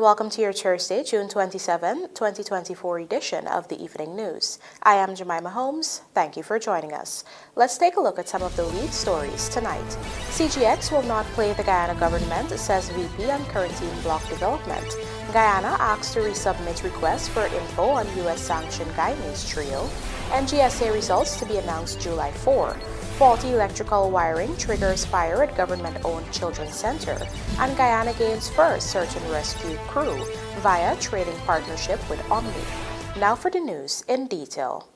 welcome to your Thursday, June 27, 2024 edition of the Evening News. I am Jemima Holmes. Thank you for joining us. Let's take a look at some of the lead stories tonight. CGX will not play the Guyana government, says VP on Quarantine Block Development. Guyana asks to resubmit requests for info on US-sanctioned Guyanese trio. NGSA results to be announced July 4. Faulty electrical wiring triggers fire at government-owned children's center, and Guyana gains first search and rescue crew via trading partnership with OMNI. Now for the news in detail.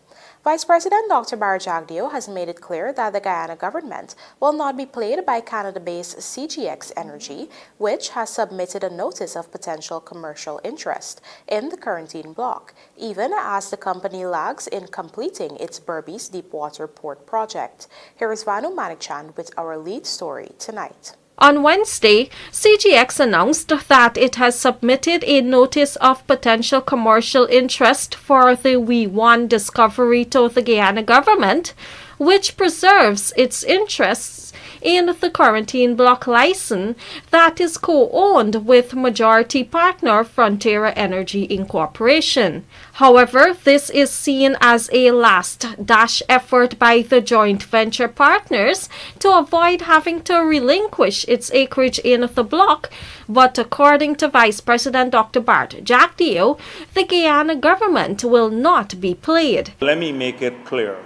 Vice President Dr. Jago has made it clear that the Guyana government will not be played by Canada-based CGX Energy, which has submitted a notice of potential commercial interest in the Quarantine block, even as the company lags in completing its Berbice Deepwater Port project. Here is Vanu Manikchand with our lead story tonight. On Wednesday, CGX announced that it has submitted a notice of potential commercial interest for the Wee-1 discovery to the Guyana government, which preserves its interests in the Quarantine block license that is co-owned with majority partner Frontier Energy Incorporation. However, this is seen as a last-dash effort by the joint venture partners to avoid having to relinquish its acreage in the block, but according to Vice President Dr. Jago, the Guyana government will not be played. Let me make it clear.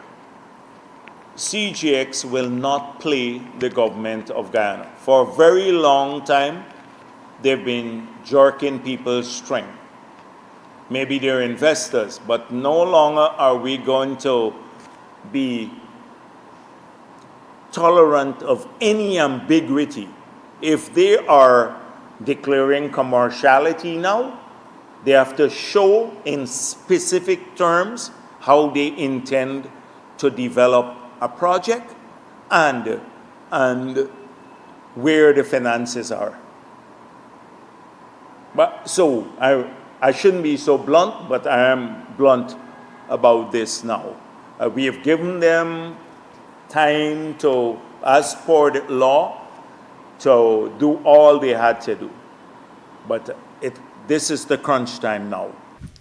CGX will not play the government of Guyana. For a very long time, they've been jerking people's string. Maybe they're investors, but no longer are we going to be tolerant of any ambiguity. If they are declaring commerciality now, they have to show in specific terms how they intend to develop a project and where the finances are. But so I shouldn't be so blunt, but I am blunt about this now. We have given them time to, as per the law, to do all they had to do. But this is the crunch time now.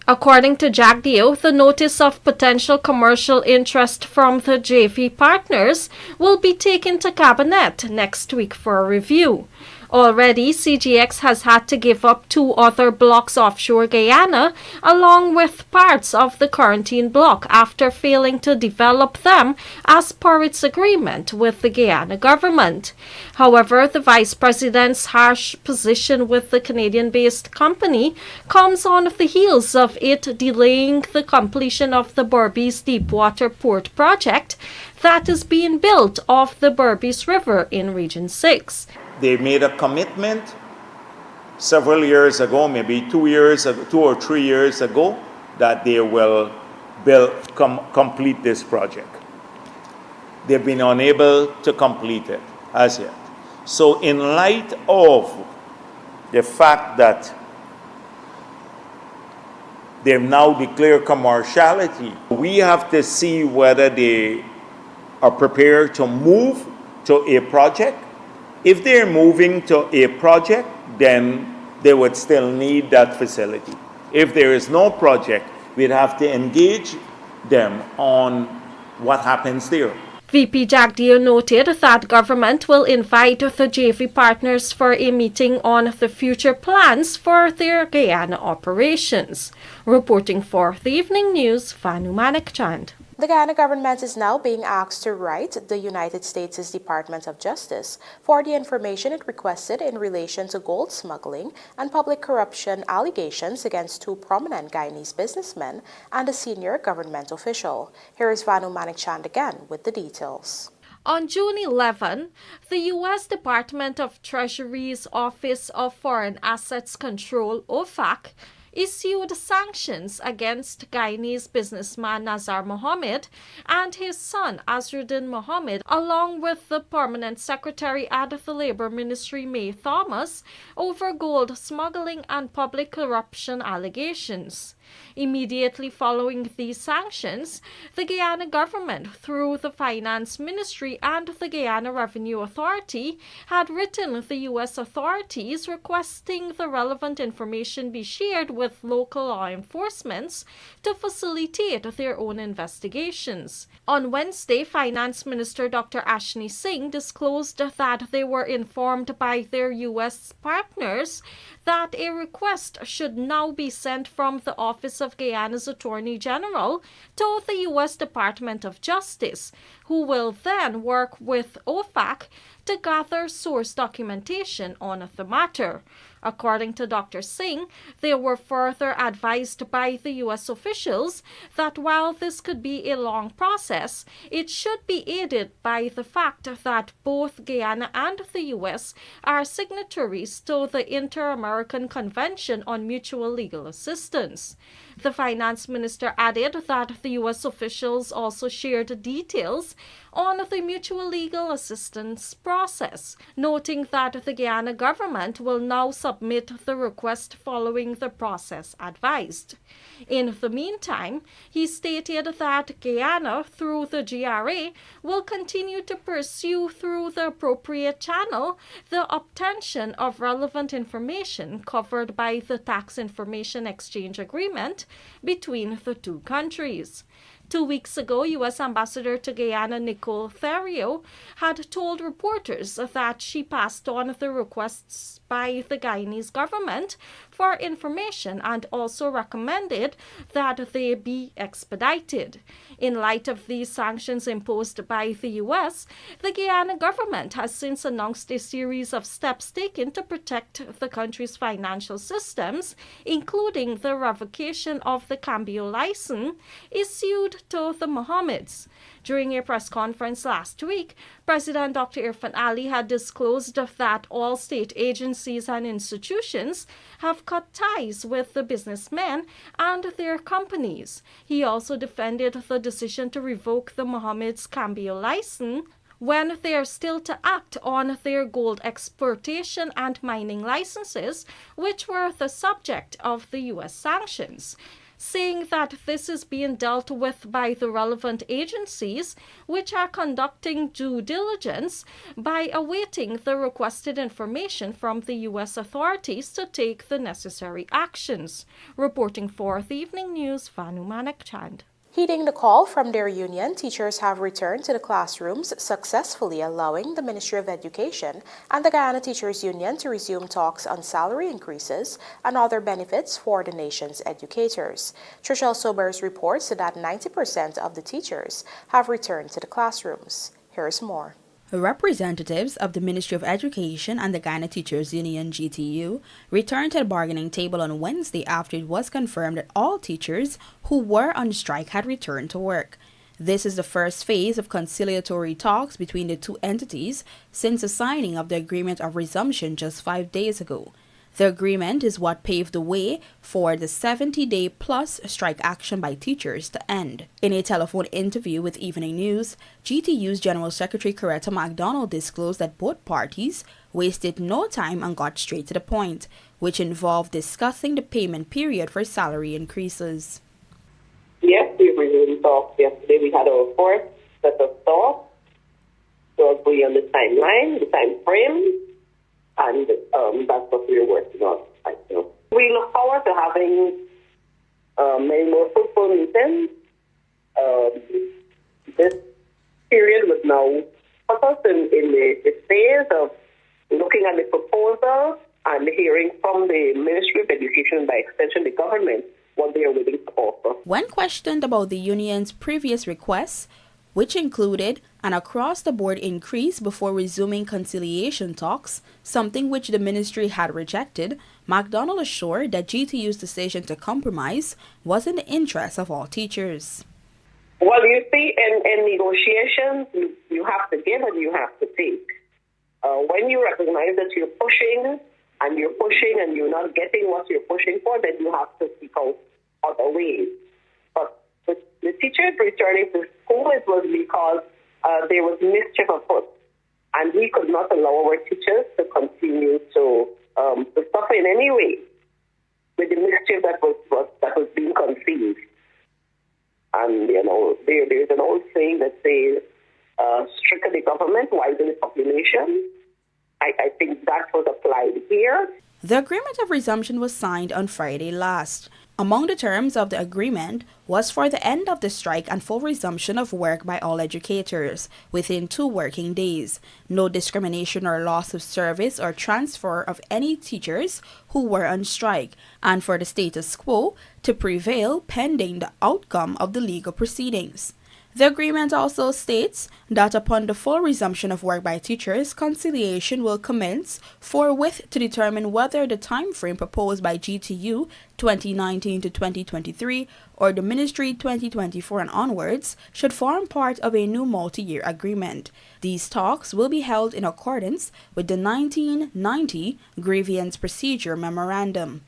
According to Jago, the notice of potential commercial interest from the JV partners will be taken to Cabinet next week for a review. Already, CGX has had to give up 2 other blocks offshore Guyana, along with parts of the Quarantine block after failing to develop them as per its agreement with the Guyana government. However, the Vice President's harsh position with the Canadian-based company comes on the heels of it delaying the completion of the Berbice Deepwater Port project that is being built off the Berbice River in Region 6. They made a commitment several years ago, maybe 2 or 3 years ago, that they will complete this project. They've been unable to complete it as yet. So in light of the fact that they've now declared commerciality, we have to see whether they are prepared to move to a project. If they're moving to a project, then they would still need that facility. If there is no project, we'd have to engage them on what happens there. VP Jago noted that government will invite the JV partners for a meeting on the future plans for their Guyana operations. Reporting for the Evening News, Vanu Manikchand. The Guyana government is now being asked to write the United States Department of Justice for the information it requested in relation to gold smuggling and public corruption allegations against 2 prominent Guyanese businessmen and a senior government official. Here is Vanu Manikchand again with the details. On June 11, the U.S. Department of Treasury's Office of Foreign Assets Control, OFAC, issued sanctions against Guyanese businessman Nazar Mohammed and his son Azruddin Mohammed, along with the Permanent Secretary at the Labor Ministry May Thomas, over gold smuggling and public corruption allegations. Immediately following these sanctions, the Guyana government, through the Finance Ministry and the Guyana Revenue Authority, had written the U.S. authorities requesting the relevant information be shared with local law enforcement to facilitate their own investigations. On Wednesday, Finance Minister Dr. Ashni Singh disclosed that they were informed by their U.S. partners that a request should now be sent from the Office of Guyana's Attorney General to the U.S. Department of Justice, who will then work with OFAC to gather source documentation on the matter. According to Dr. Singh, they were further advised by the U.S. officials that while this could be a long process, it should be aided by the fact that both Guyana and the U.S. are signatories to the Inter-American Convention on Mutual Legal Assistance. The finance minister added that the U.S. officials also shared details on the mutual legal assistance process, noting that the Guyana government will now submit the request following the process advised. In the meantime, he stated that Guyana, through the GRA, will continue to pursue through the appropriate channel the obtention of relevant information covered by the Tax Information Exchange Agreement between the two countries. 2 weeks ago, U.S. Ambassador to Guyana Nicole Theriot had told reporters that she passed on the requests by the Guyanese government for information and also recommended that they be expedited. In light of these sanctions imposed by the U.S., the Guyana government has since announced a series of steps taken to protect the country's financial systems, including the revocation of the Cambio license issued to the Mohammeds. During a press conference last week, President Dr. Irfan Ali had disclosed that all state agencies and institutions have cut ties with the businessmen and their companies. He also defended the decision to revoke the Mohammeds' Cambio license when they are still to act on their gold exportation and mining licenses, which were the subject of the U.S. sanctions, saying that this is being dealt with by the relevant agencies, which are conducting due diligence by awaiting the requested information from the U.S. authorities to take the necessary actions. Reporting for the Evening News, Vanu Manek-Chand. Heeding the call from their union, teachers have returned to the classrooms, successfully allowing the Ministry of Education and the Guyana Teachers Union to resume talks on salary increases and other benefits for the nation's educators. Trishelle Sobers reports that 90% of the teachers have returned to the classrooms. Here's more. Representatives of the Ministry of Education and the Guyana Teachers Union GTU returned to the bargaining table on Wednesday after it was confirmed that all teachers who were on strike had returned to work. This is the first phase of conciliatory talks between the two entities since the signing of the agreement of resumption just 5 days ago. The agreement is what paved the way for the 70-day plus strike action by teachers to end. In a telephone interview with Evening News, GTU's General Secretary Coretta MacDonald disclosed that both parties wasted no time and got straight to the point, which involved discussing the payment period for salary increases. Yes, we resumed talks yesterday. We had our fourth set of talks to agree on the timeline, the time frame, and that's what we're working on right now. We look forward to having many more fruitful meetings. This period would now put us in the phase of looking at the proposals and hearing from the Ministry of Education, by extension the government, what they are willing to offer. When questioned about the union's previous requests, which included an across-the-board increase before resuming conciliation talks, something which the ministry had rejected, MacDonald assured that GTU's decision to compromise was in the interest of all teachers. Well, you see, in negotiations, you have to give and you have to take. When you recognize that you're pushing and you're not getting what you're pushing for, then you have to seek out other ways. But the teachers returning to school, it was because there was mischief afoot, and we could not allow our teachers to continue to suffer in any way. with the mischief that was being conceived. And, there's an old saying that says, stricter the government, wiser the population. I think that was applied here. The agreement of resumption was signed on Friday last. Among the terms of the agreement was for the end of the strike and full resumption of work by all educators within 2 working days, no discrimination or loss of service or transfer of any teachers who were on strike, and for the status quo to prevail pending the outcome of the legal proceedings. The agreement also states that upon the full resumption of work by teachers, conciliation will commence forthwith to determine whether the time frame proposed by GTU 2019 to 2023 or the Ministry 2024 and onwards should form part of a new multi-year agreement. These talks will be held in accordance with the 1990 Grievance Procedure Memorandum.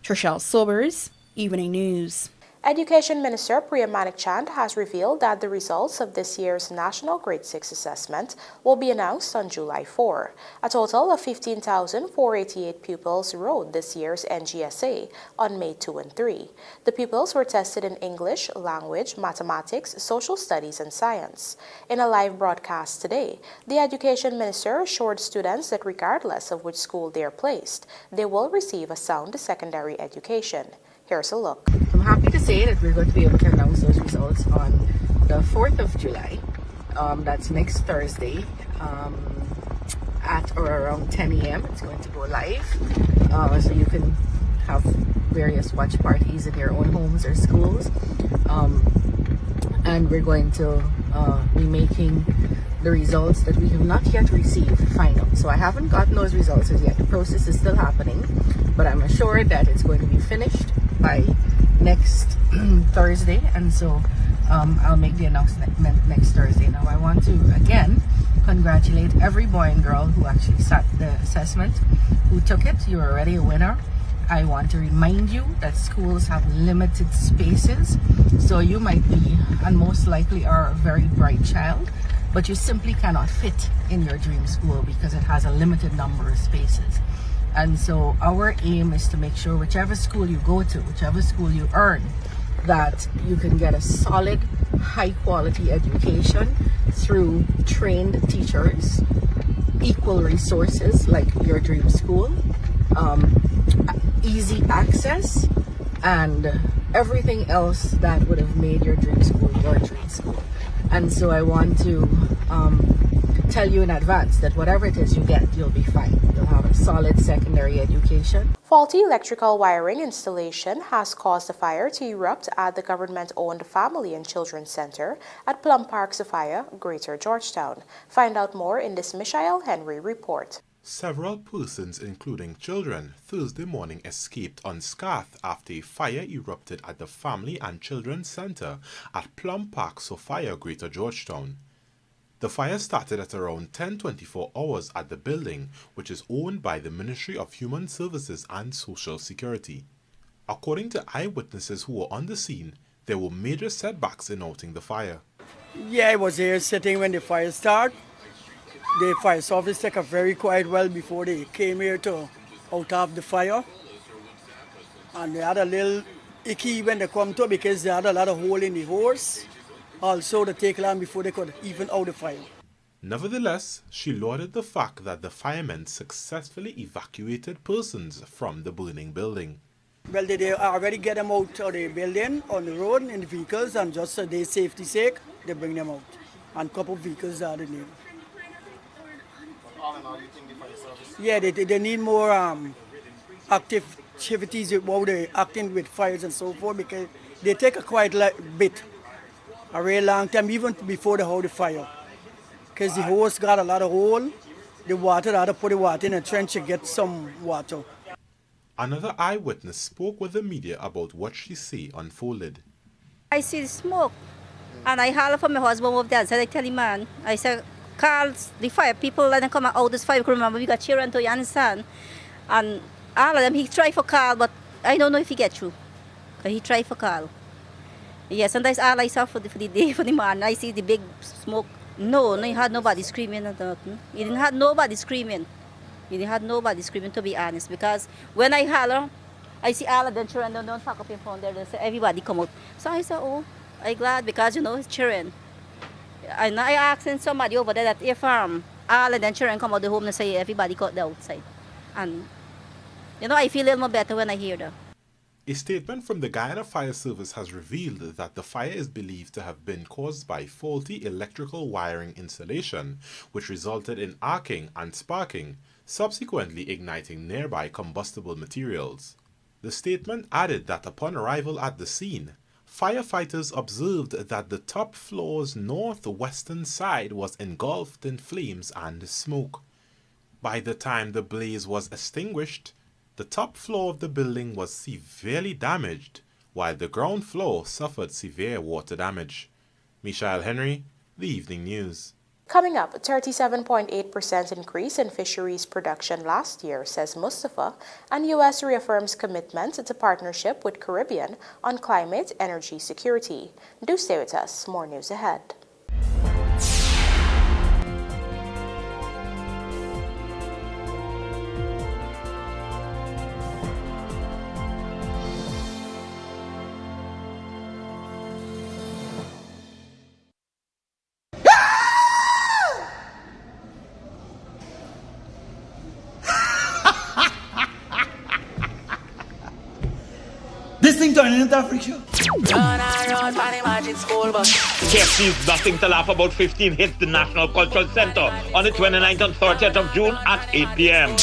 Trishelle Sobers, Evening News. Education Minister Priya Manik-Chand has revealed that the results of this year's National Grade 6 Assessment will be announced on July 4. A total of 15,488 pupils wrote this year's NGSA on May 2 and 3. The pupils were tested in English, language, mathematics, social studies, and science. In a live broadcast today, the Education Minister assured students that regardless of which school they are placed, they will receive a sound secondary education. Here's a look. I'm happy to say that we're going to be able to announce those results on the 4th of July. That's next Thursday at or around 10 a.m. It's going to go live. So you can have various watch parties in your own homes or schools. And we're going to be making the results that we have not yet received final. So I haven't gotten those results as yet. The process is still happening, but I'm assured that it's going to be finished by next Thursday, and so I'll make the announcement next Thursday. Now I want to again congratulate every boy and girl who actually sat the assessment, who took it. You're already a winner. I want to remind you that schools have limited spaces, so you might be, and most likely are, a very bright child, but you simply cannot fit in your dream school because it has a limited number of spaces. And so our aim is to make sure whichever school you go to, whichever school you earn, that you can get a solid, high quality education through trained teachers, equal resources like your dream school, easy access, and everything else that would have made your dream school your dream school. And so I want to tell you in advance that whatever it is you get, you'll be fine. You'll have a solid secondary education. Faulty electrical wiring installation has caused a fire to erupt at the government-owned Family and Children's Center at Plum Park, Sophia, Greater Georgetown. Find out more in this Michael Henry report. Several persons, including children, Thursday morning escaped unscathed after a fire erupted at the Family and Children's Center at Plum Park, Sophia, Greater Georgetown. The fire started at around 10:24 hours at the building, which is owned by the Ministry of Human Services and Social Security. According to eyewitnesses who were on the scene, there were major setbacks in outing the fire. Yeah, I was here sitting when the fire started. The fire service took a very quiet while before they came here to out of the fire. And they had a little icky when they come to because they had a lot of hole in the hose. Also, to take long before they could even out the fire. Nevertheless, she lauded the fact that the firemen successfully evacuated persons from the burning building. Well, they already get them out of the building, on the road, in the vehicles, and just for their safety sake, they bring them out. And a couple of vehicles are the name. Yeah, they need more activities while they're acting with fires and so forth, because they take a quite bit. A real long time, even before they hold the fire. Because the hose got a lot of hole, the water, they had to put the water in a trench to get some water. Another eyewitness spoke with the media about what she see unfolded. I see the smoke, and I holler for my husband over there. I said, I tell him, man, I said, call the fire people, let them come out this fire. Remember, we got children to, you understand? And all of them, he tried for call, but I don't know if he get through. But he tried for call. Yes, and that's all I saw for the day, for the man. I see the big smoke. No, he had nobody screaming. He didn't have nobody screaming. He didn't have nobody screaming, to be honest. Because when I holler, I see all of the children don't pack up in front there. They say everybody come out. So I said, oh, I'm glad because it's children. And I asking somebody over there that if all of the children come out the home and say everybody got the outside. And I feel a little more better when I hear that. A statement from the Guyana Fire Service has revealed that the fire is believed to have been caused by faulty electrical wiring installation, which resulted in arcing and sparking, subsequently igniting nearby combustible materials. The statement added that upon arrival at the scene, firefighters observed that the top floor's northwestern side was engulfed in flames and smoke. By the time the blaze was extinguished, the top floor of the building was severely damaged, while the ground floor suffered severe water damage. Michael Henry, The Evening News. Coming up, a 37.8% increase in fisheries production last year, says Mustafa, and U.S. reaffirms commitment to partnership with Caribbean on climate energy security. Do stay with us. More news ahead. This thing turning into a freak show. KFC's Nothing to Laugh About 15 hits the National Cultural Center on the 29th and 30th of June at 8 p.m.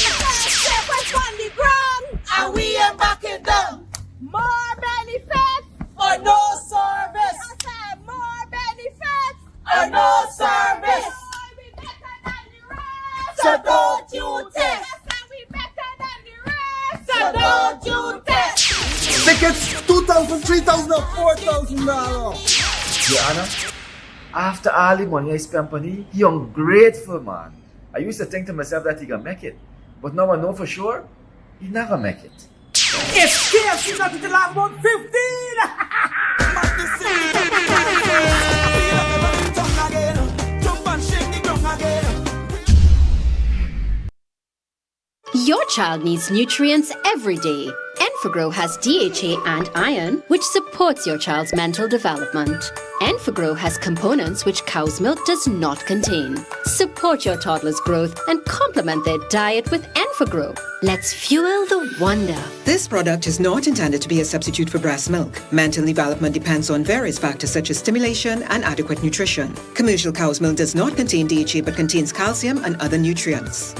And we are back it down. More benefits or no service. I said more benefits or no service. We better than the rest. So don't you test. I said we better than the rest. So don't you test. Tickets $2,000, $3,000, or $4,000. Guyana, after all the money I spent on it, he ungrateful, man. I used to think to myself that he gonna make it, but now I know for sure he never make it. It's KFC Nothing to Laugh About 15. Your child needs nutrients every day. Enfagrow has DHA and iron, which supports your child's mental development. Enfagrow has components which cow's milk does not contain. Support your toddler's growth and complement their diet with Enfagrow. Let's fuel the wonder. This product is not intended to be a substitute for breast milk. Mental development depends on various factors such as stimulation and adequate nutrition. Commercial cow's milk does not contain DHA but contains calcium and other nutrients.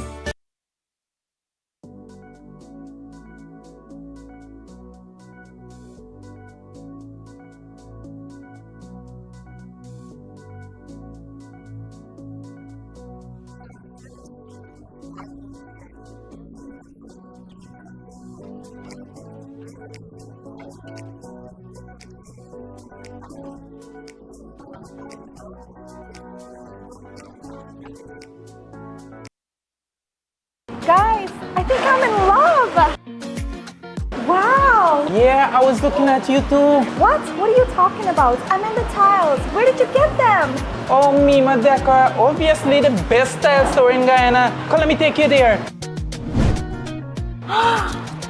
Guys, I think I'm in love. Wow. Yeah, I was looking at you too. What? What are you talking about? I'm in the tiles. Where did you get them? Oh, Mima Decor. Obviously the best tile store in Guyana. Come, let me take you there.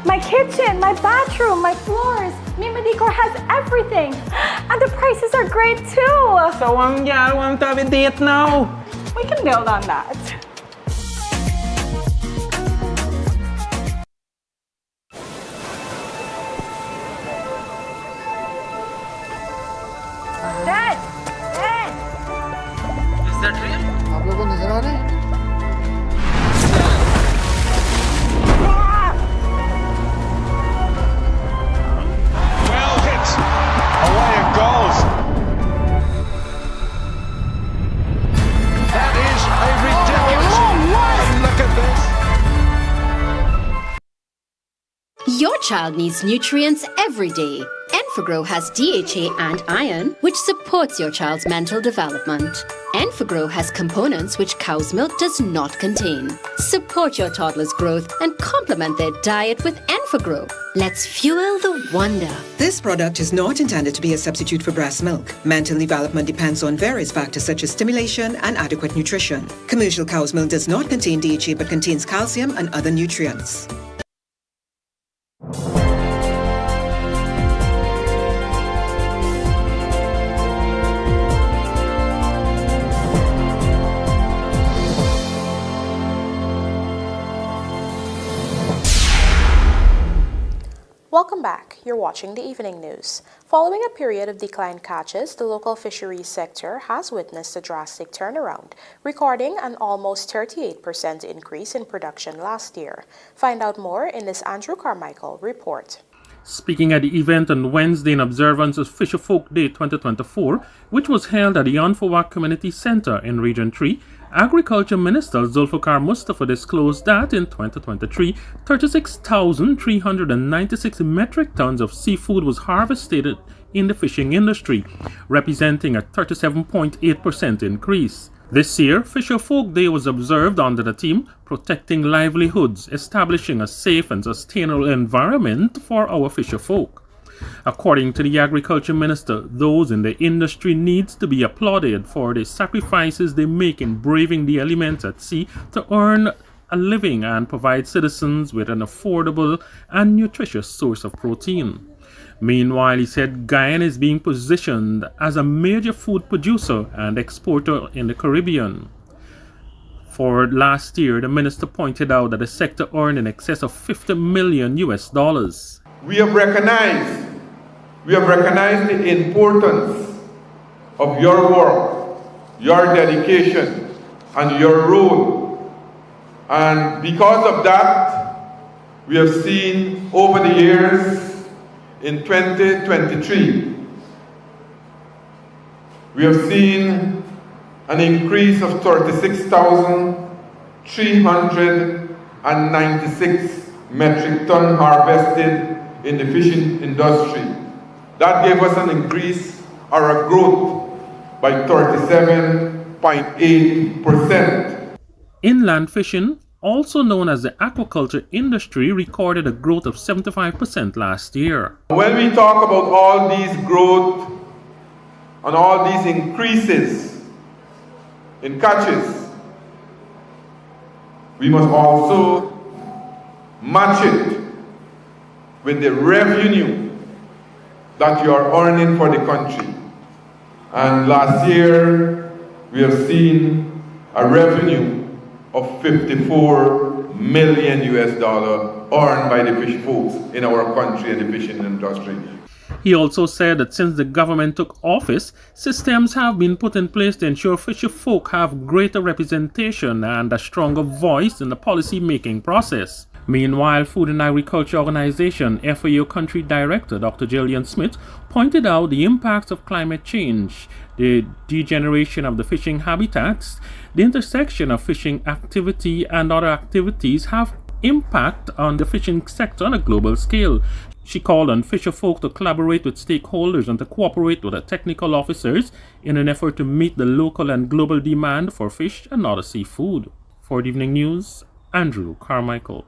My kitchen, my bathroom, my floors. Mima Decor has everything. And the prices are great too. So, yeah, I want to have a date now. We can build on that. Dad! Dad! Is that real? आप लोगों को नजर आ रहे हैं? Well hit. Away it goes. That is a ridiculous one. Look at this. Your child needs nutrients every day. Enfagrow has DHA and iron, which supports your child's mental development. Enfagrow has components which cow's milk does not contain. Support your toddler's growth and complement their diet with Enfagrow. Let's fuel the wonder. This product is not intended to be a substitute for breast milk. Mental development depends on various factors such as stimulation and adequate nutrition. Commercial cow's milk does not contain DHA but contains calcium and other nutrients. Welcome back. You're watching the Evening News. Following a period of declined catches, the local fisheries sector has witnessed a drastic turnaround, recording an almost 38% increase in production last year. Find out more in this Andrew Carmichael report. Speaking at the event on Wednesday in observance of Fisher Folk Day 2024, which was held at the Anfawak Community Center in Region 3, Agriculture Minister Zulfikar Mustafa disclosed that in 2023, 36,396 metric tons of seafood was harvested in the fishing industry, representing a 37.8% increase. This year, Fisher Folk Day was observed under the theme Protecting Livelihoods, Establishing a Safe and Sustainable Environment for Our Fisher Folk. According to the Agriculture Minister, those in the industry needs to be applauded for the sacrifices they make in braving the elements at sea to earn a living and provide citizens with an affordable and nutritious source of protein. Meanwhile, he said Guyana is being positioned as a major food producer and exporter in the Caribbean. For last year, the minister pointed out that the sector earned in excess of $50 million. We have recognized the importance of your work, your dedication, and your role. And because of that, we have seen over the years, in 2023, we have seen an increase of 36,396 metric ton harvested in the fishing industry. That gave us an increase or a growth by 37.8%. Inland fishing, also known as the aquaculture industry, recorded a growth of 75% last year. When we talk about all these growth and all these increases in catches, we must also match it with the revenue that you are earning for the country. And last year, we have seen a revenue of $54 million earned by the fish folks in our country and the fishing industry. He also said that since the government took office, systems have been put in place to ensure fisher folk have greater representation and a stronger voice in the policy-making process. Meanwhile, Food and Agriculture Organization FAO Country Director Dr. Jillian Smith pointed out the impacts of climate change, the degeneration of the fishing habitats, the intersection of fishing activity and other activities have impact on the fishing sector on a global scale. She called on fisher folk to collaborate with stakeholders and to cooperate with the technical officers in an effort to meet the local and global demand for fish and other seafood. For the Evening News, Andrew Carmichael.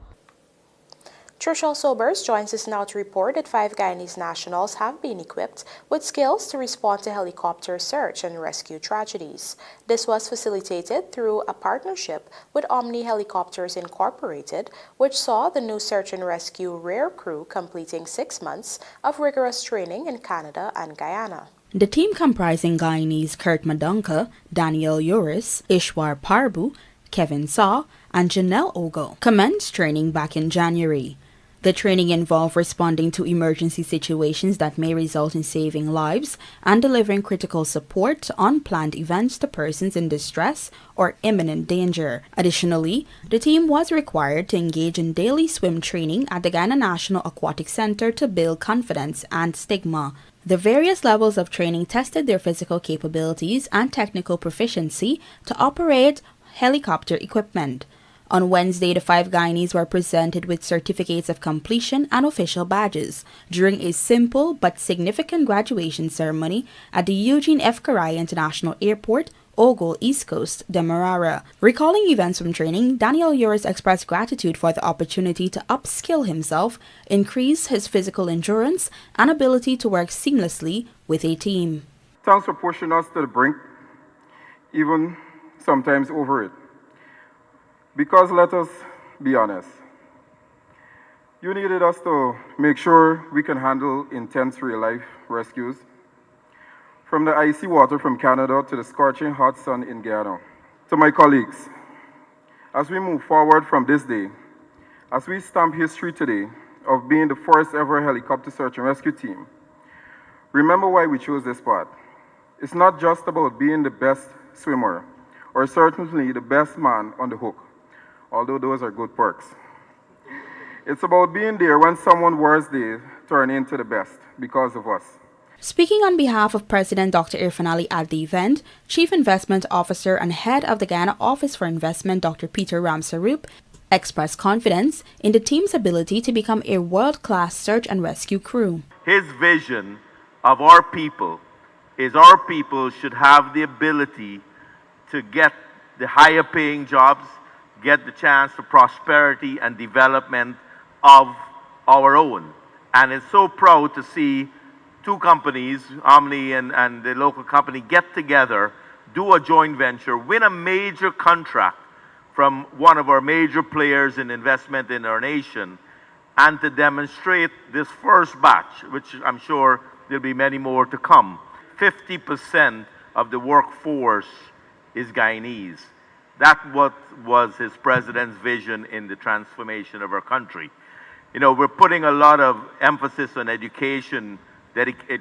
Trishelle Sobers joins us now to report that 5 Guyanese nationals have been equipped with skills to respond to helicopter search and rescue tragedies. This was facilitated through a partnership with OMNI Helicopters Incorporated, which saw the new search and rescue rare crew completing 6 months of rigorous training in Canada and Guyana. The team comprising Guyanese Kurt Madunka, Daniel Uris, Ishwar Parbu, Kevin Saw, and Janelle Ogo commenced training back in January. The training involved responding to emergency situations that may result in saving lives and delivering critical support to unplanned events to persons in distress or imminent danger. Additionally, the team was required to engage in daily swim training at the Guyana National Aquatic Center to build confidence and stigma. The various levels of training tested their physical capabilities and technical proficiency to operate helicopter equipment. On Wednesday, the 5 Guyanese were presented with certificates of completion and official badges during a simple but significant graduation ceremony at the Eugene F. Caraya International Airport, Ogle, East Coast, Demerara. Recalling events from training, Daniel Uris expressed gratitude for the opportunity to upskill himself, increase his physical endurance, and ability to work seamlessly with a team. Thanks for pushing us to the brink, even sometimes over it. Because let us be honest, you needed us to make sure we can handle intense real-life rescues, from the icy water from Canada to the scorching hot sun in Guyana. To my colleagues, as we move forward from this day, as we stamp history today, of being the first ever helicopter search and rescue team, remember why we chose this spot. It's not just about being the best swimmer, or certainly the best man on the hook, although those are good perks. It's about being there when someone's worst day turn into the best because of us. Speaking on behalf of President Dr. Irfan Ali at the event, Chief Investment Officer and Head of the Guyana Office for Investment Dr. Peter Ramsaroop expressed confidence in the team's ability to become a world-class search and rescue crew. His vision of our people is our people should have the ability to get the higher paying jobs, get the chance for prosperity and development of our own. And it's so proud to see two companies, OMNI and the local company, get together, do a joint venture, win a major contract from one of our major players in investment in our nation, and to demonstrate this first batch, which I'm sure there'll be many more to come. 50% of the workforce is Guyanese. That's what was his president's vision in the transformation of our country. You know, we're putting a lot of emphasis on education,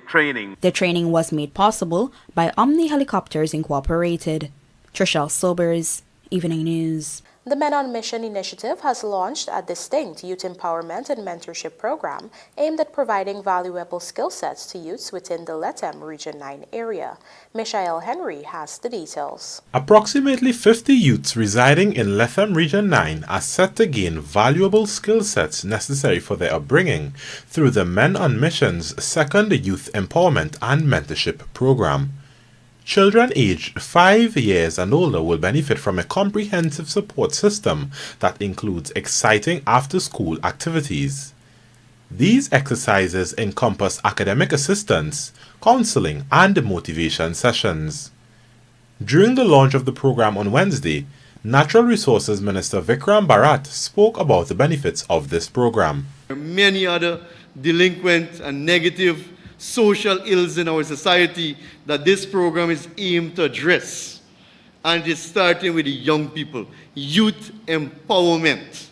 training. The training was made possible by OMNI Helicopters Incorporated. Trishelle Sobers, Evening News. The Men on Mission initiative has launched a distinct youth empowerment and mentorship program aimed at providing valuable skill sets to youths within the Lethem Region 9 area. Michael Henry has the details. Approximately 50 youths residing in Lethem Region 9 are set to gain valuable skill sets necessary for their upbringing through the Men on Mission's second Youth Empowerment and Mentorship program. Children aged 5 years and older will benefit from a comprehensive support system that includes exciting after-school activities. These exercises encompass academic assistance, counseling, and motivation sessions. During the launch of the program on Wednesday, Natural Resources Minister Vikram Bharat spoke about the benefits of this program. There are many other delinquent and negative social ills in our society that this program is aimed to address. And it's starting with the young people. Youth empowerment.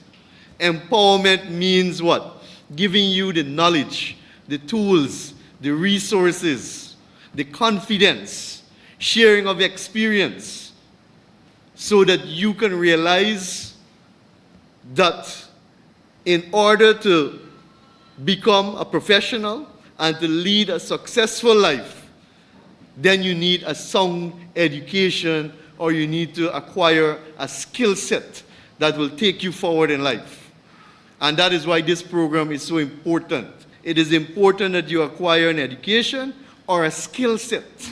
Empowerment means what? Giving you the knowledge, the tools, the resources, the confidence, sharing of experience, so that you can realize that in order to become a professional and to lead a successful life, then you need a sound education, or you need to acquire a skill set that will take you forward in life. And that is why this program is so important. It is important that you acquire an education or a skill set.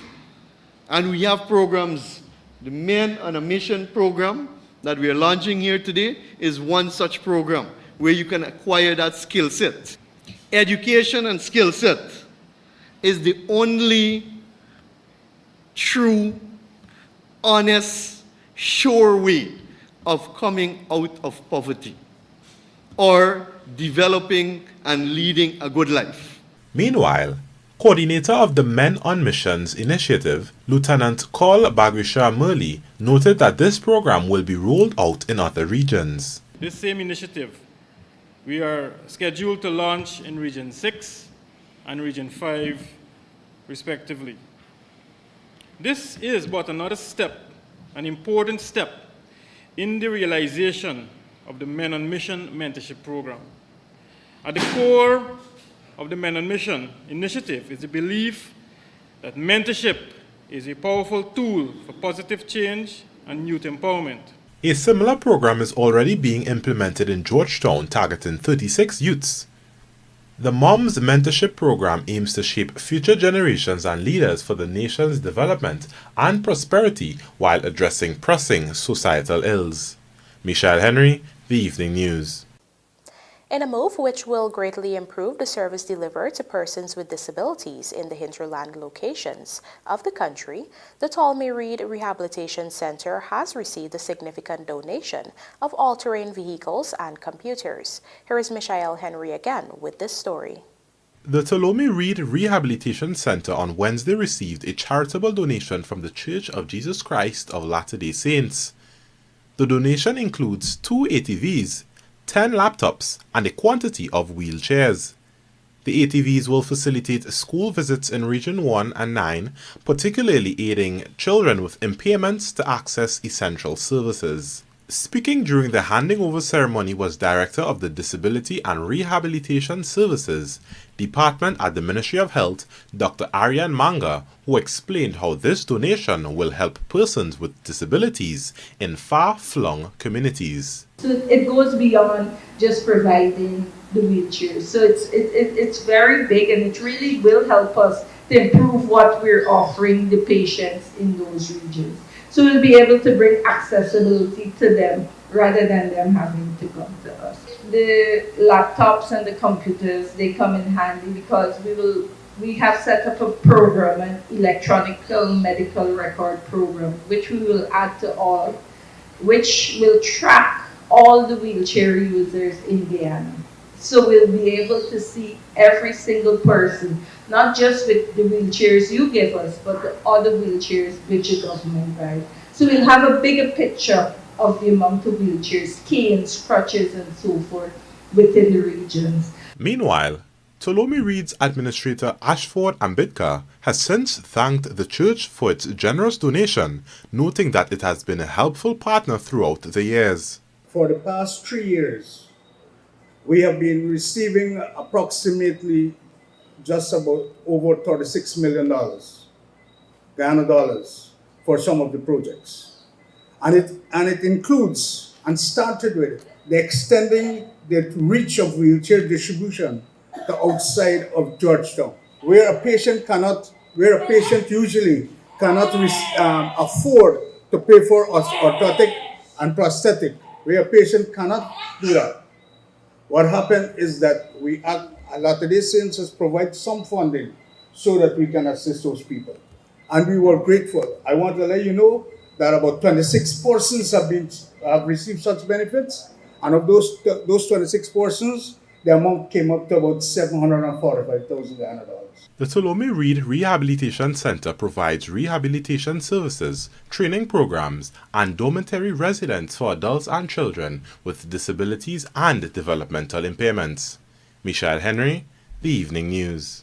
And we have programs. The Men on a Mission program that we are launching here today is one such program where you can acquire that skill set. Education and skill set is the only true, honest, sure way of coming out of poverty or developing and leading a good life. Meanwhile, coordinator of the Men on Missions initiative, Lieutenant Col Bagrisha Murli, noted that this program will be rolled out in other regions. This same initiative we are scheduled to launch in Region 6 and Region 5, respectively. This is but another step, an important step, in the realization of the Men on Mission mentorship program. At the core of the Men on Mission initiative is the belief that mentorship is a powerful tool for positive change and youth empowerment. A similar program is already being implemented in Georgetown, targeting 36 youths. The Moms Mentorship Program aims to shape future generations and leaders for the nation's development and prosperity while addressing pressing societal ills. Michael Henry, The Evening News. In a move which will greatly improve the service delivered to persons with disabilities in the hinterland locations of the country, the Tolme Reed Rehabilitation Center has received a significant donation of all-terrain vehicles and computers. Here is Michael Henry again with this story. The Tolome Reed Rehabilitation Center on Wednesday received a charitable donation from the Church of Jesus Christ of Latter-day Saints. The donation includes 2 ATVs, 10 laptops, and a quantity of wheelchairs. The ATVs will facilitate school visits in Region 1 and 9, particularly aiding children with impairments to access essential services. Speaking during the handing over ceremony was Director of the Disability and Rehabilitation Services Department at the Ministry of Health, Dr. Aryan Manga, who explained how this donation will help persons with disabilities in far-flung communities. So it goes beyond just providing the wheelchairs. So it's very big, and it really will help us to improve what we're offering the patients in those regions. So we'll be able to bring accessibility to them rather than them having to come to us. The laptops and the computers, they come in handy because we have set up a program, an electronic medical record program, which we will add to all, which will track all the wheelchair users in Guyana. So we'll be able to see every single person, not just with the wheelchairs you give us, but the other wheelchairs which the government buys. So we'll have a bigger picture of the amount of wheelchairs, canes, crutches, and so forth within the regions. Meanwhile, Tuolumne Reid's administrator Ashford Ambitka has since thanked the church for its generous donation, noting that it has been a helpful partner throughout the years. For the past 3 years, we have been receiving approximately just about over $36 million, Guyana dollars, for some of the projects. And it includes, and started with, the extending the reach of wheelchair distribution to outside of Georgetown, where a patient usually cannot afford to pay for orthotic and prosthetic, where a patient cannot do that. What happened is that Latter-day Saints has provided some funding so that we can assist those people. And we were grateful. I want to let you know that about 26 persons have received such benefits. And of those 26 persons, the amount came up to about $745,000. The Tuolumne Reid Rehabilitation Center provides rehabilitation services, training programs, and dormitory residence for adults and children with disabilities and developmental impairments. Michelle Henry, The Evening News.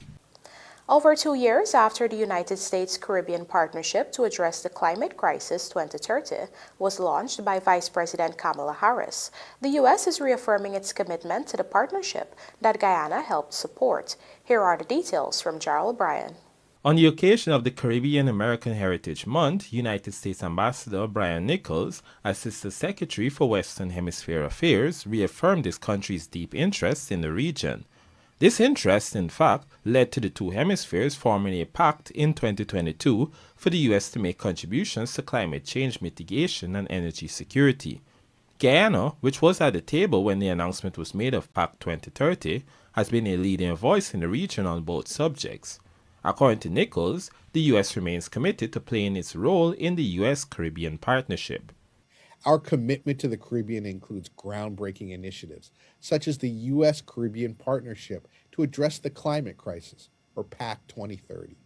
Over 2 years after the United States-Caribbean Partnership to Address the Climate Crisis 2030 was launched by Vice President Kamala Harris, the U.S. is reaffirming its commitment to the partnership that Guyana helped support. Here are the details from Gerald Bryan. On the occasion of the Caribbean American Heritage Month, United States Ambassador Brian Nichols, Assistant Secretary for Western Hemisphere Affairs, reaffirmed his country's deep interest in the region. This interest, in fact, led to the two hemispheres forming a pact in 2022 for the U.S. to make contributions to climate change mitigation and energy security. Guyana, which was at the table when the announcement was made of Pact 2030, has been a leading voice in the region on both subjects. According to Nichols, the U.S. remains committed to playing its role in the U.S.-Caribbean partnership. Our commitment to the Caribbean includes groundbreaking initiatives, such as the U.S.-Caribbean Partnership to Address the Climate Crisis, or PAC 2030.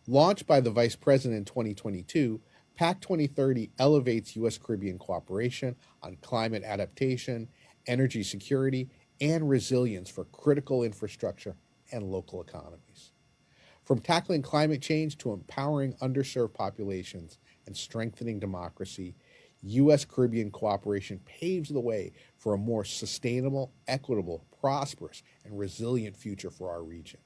Launched by the Vice President in 2022, PAC 2030 elevates U.S.-Caribbean cooperation on climate adaptation, energy security, and resilience for critical infrastructure and local economies. From tackling climate change to empowering underserved populations and strengthening democracy, U.S.-Caribbean cooperation paves the way for a more sustainable, equitable, prosperous, and resilient future for our region.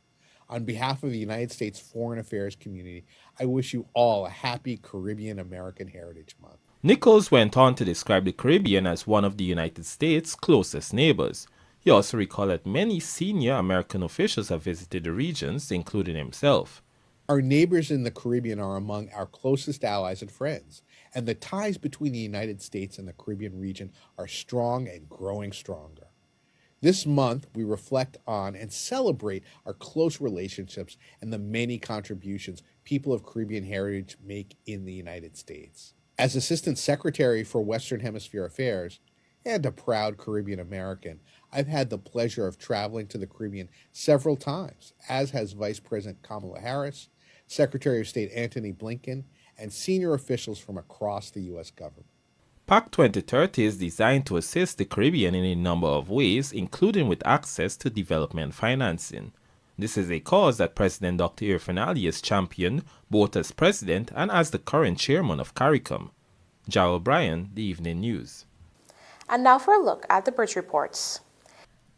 On behalf of the United States Foreign Affairs community, I wish you all a happy Caribbean American Heritage Month. Nichols went on to describe the Caribbean as one of the United States' closest neighbors. He also recalled that many senior American officials have visited the regions, including himself. Our neighbors in the Caribbean are among our closest allies and friends, and the ties between the United States and the Caribbean region are strong and growing stronger. This month, we reflect on and celebrate our close relationships and the many contributions people of Caribbean heritage make in the United States. As Assistant Secretary for Western Hemisphere Affairs and a proud Caribbean American, I've had the pleasure of traveling to the Caribbean several times, as has Vice President Kamala Harris, Secretary of State Antony Blinken, and senior officials from across the U.S. government. PAC 2030 is designed to assist the Caribbean in a number of ways, including with access to development financing. This is a cause that President Dr. Irfan Ali has championed both as president and as the current chairman of CARICOM. Jago Bryan, The Evening News. And now for a look at the bridge reports.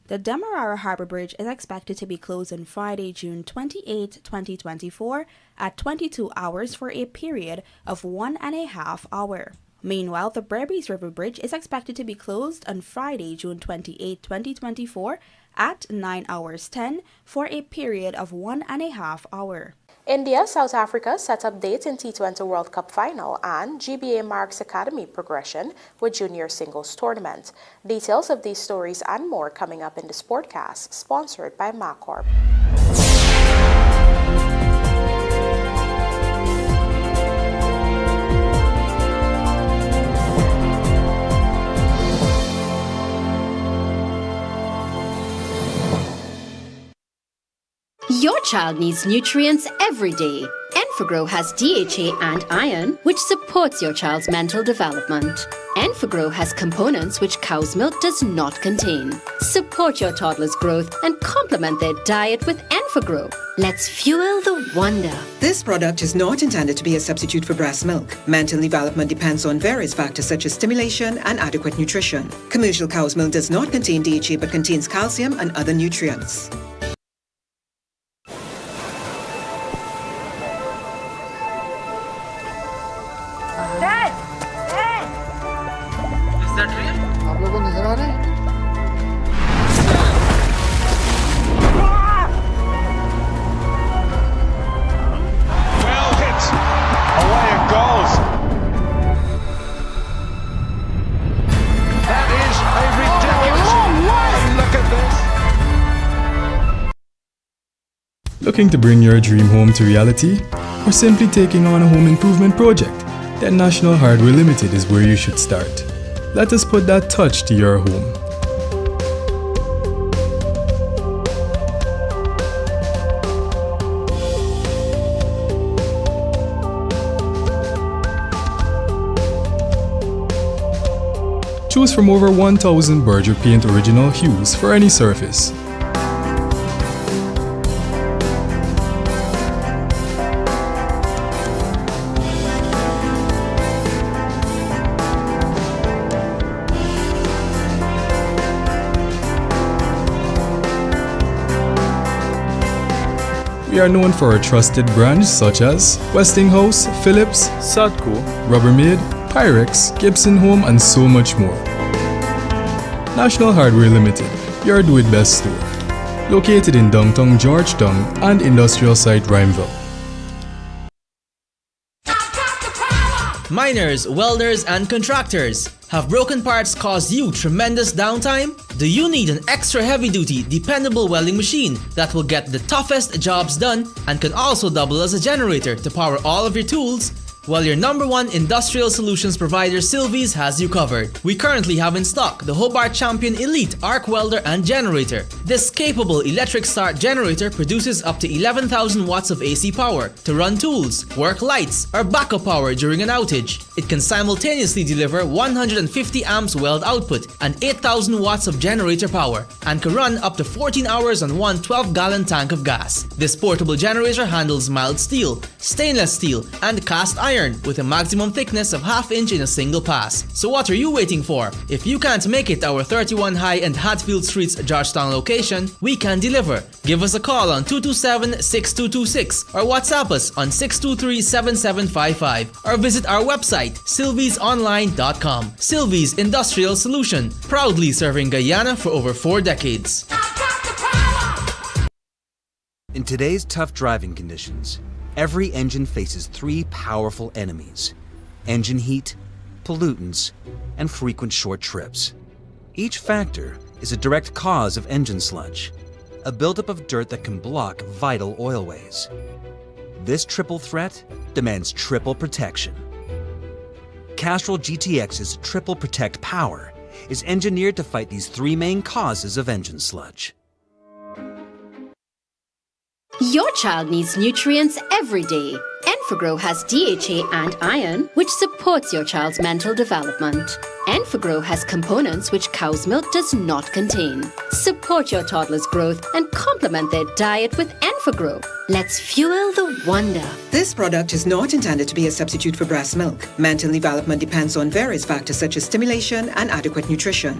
The Demerara Harbor Bridge is expected to be closed on Friday, June 28, 2024 at 22 hours for a period of 1.5 hours. Meanwhile, the Berbice River Bridge is expected to be closed on Friday, June 28, 2024 at 9 hours 10 for a period of 1.5 hours. India, South Africa set up dates in T20 World Cup final, and GBA marks academy progression with junior singles tournament. Details of these stories and more coming up in the Sportcast, sponsored by MacCorp. Your child needs nutrients every day. Enfagrow has DHA and iron, which supports your child's mental development. Enfagrow has components which cow's milk does not contain. Support your toddler's growth and complement their diet with Enfagrow. Let's fuel the wonder. This product is not intended to be a substitute for breast milk. Mental development depends on various factors such as stimulation and adequate nutrition. Commercial cow's milk does not contain DHA but contains calcium and other nutrients. Looking to bring your dream home to reality? Or simply taking on a home improvement project? Then National Hardware Limited is where you should start. Let us put that touch to your home. Choose from over 1,000 Berger Paint original hues for any surface. We are known for our trusted brands such as Westinghouse, Philips, Sadco, Rubbermaid, Pyrex, Gibson Home, and so much more. National Hardware Limited, your do-it-best store. Located in downtown Georgetown and industrial site Rhymeville. Miners, welders, and contractors. Have broken parts caused you tremendous downtime? Do you need an extra heavy-duty, dependable welding machine that will get the toughest jobs done and can also double as a generator to power all of your tools? Well, your #1 industrial solutions provider Sylvies has you covered. We currently have in stock the Hobart Champion Elite Arc Welder and Generator. This capable electric start generator produces up to 11,000 watts of AC power to run tools, work lights, or backup power during an outage. It can simultaneously deliver 150 amps weld output and 8,000 watts of generator power and can run up to 14 hours on one 12-gallon tank of gas. This portable generator handles mild steel, stainless steel, and cast iron with a maximum thickness of ½ inch in a single pass. So what are you waiting for? If you can't make it our 31 High and Hatfield Streets Georgetown location, we can deliver. Give us a call on 227-6226 or WhatsApp us on 623-7755 or visit our website sylviesonline.com. Sylvies Industrial Solution, proudly serving Guyana for over 4 decades. In today's tough driving conditions, every engine faces 3 powerful enemies: engine heat, pollutants, and frequent short trips. Each factor is a direct cause of engine sludge, a buildup of dirt that can block vital oilways. This triple threat demands triple protection. Castrol GTX's Triple Protect Power is engineered to fight these 3 main causes of engine sludge. Your child needs nutrients every day. Enfagrow has DHA and iron, which supports your child's mental development. Enfagrow has components which cow's milk does not contain. Support your toddler's growth and complement their diet with Enfagrow. Let's fuel the wonder. This product is not intended to be a substitute for breast milk. Mental development depends on various factors such as stimulation and adequate nutrition.